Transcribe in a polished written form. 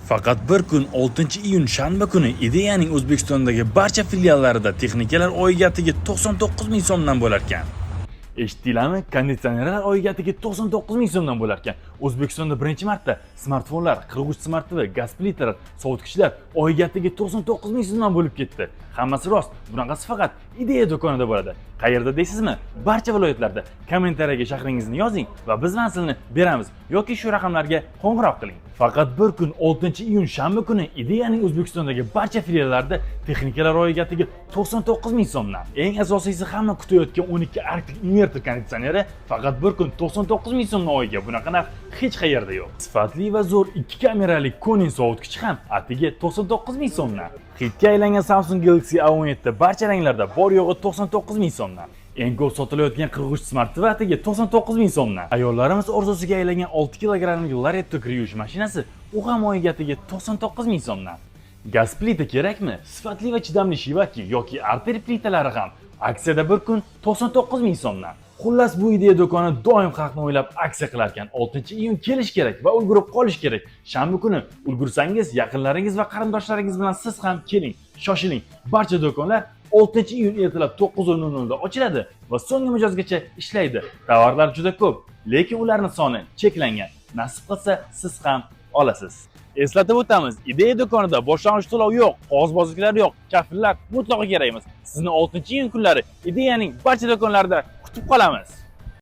Faqat bir kun 6-iyun shanba kuni Ideyaning O'zbekistondagi barcha filiallarida texnikalar oyiga 99 ming so'mdan bo'lar ekan. Eshitdinglarmi? Konditsionerlar oyiga 99 ming so'mdan bo'lar ekan. O'zbekistonda birinchi marta smartfonlar, qirg'uch smart TV, gaz plitalar, sovutgichlar oyiga 99 ming so'mdan bo'lib ketdi. Hammasi rost. Bunaqasi faqat Ideya do'konida bo'ladi. Qayerda deysizmi? Barcha viloyatlarda. Kommentariyaga shahringizni yozing va biz manzilni beramiz yoki shu raqamlarga qo'ng'iroq qiling. Faqat bir kun 6-iyun shanba kuni Ideyaning O'zbekistondagi barcha filiallarida texnikalar oyiga 99 ming so'mdan. Eng asosiysi hamma kutayotgan 12 Arctic inverter konditsioneri faqat bir kun 99 ming so'mdan oyiga. Bunaqa narx hech qayerda yo'q. Sifatli va zo'r 2 kamerali Konin sovutgichi ham atiga 99 ming so'mdan. Hitga aylangan Samsung Galaxy A17 barcha ranglarda bor yo'g'i 99 ming so'mdan. Eng ko'p sotilayotgan qirg'uch smart TV atiga 99 ming so'mdan. Ayollarimiz orzusiga aylangan 6 kilogramlik Laretto kir yuvish mashinasi u ham oyiga 99 ming so'mdan. Gaz plita kerakmi? Sifatli va chidamli Shivaki yoki Artel plitalari ham aksiyada bir kun 99 ming so'mdan. Xullas, bu Ideya do'koni doim xalqni o'ylab aksiya qilar ekan. 6-iyun kelish kerak va ulgurib qolish kerak. Shanba kuni ulgursangiz, yaqinlaringiz va qarindoshlaringiz bilan siz ham keling. Shoshiling. Barcha do'konlar 6-iyun ertalab 9:00 da ochiladi va so'nggi mijozgacha ishlaydi. Tovarlar juda ko'p, lekin ularning soni cheklangan. Nasib qilsa, siz ham olasiz. Eslatib o'tamiz, Ideya do'konida boshlang'ich to'lov yo'q, qog'ozbozliklar yo'q, kafillar mutlaqo kerak emas. Sizni 6-iyun kunlari Ideyaning barcha do'konlarida kutib qolamiz.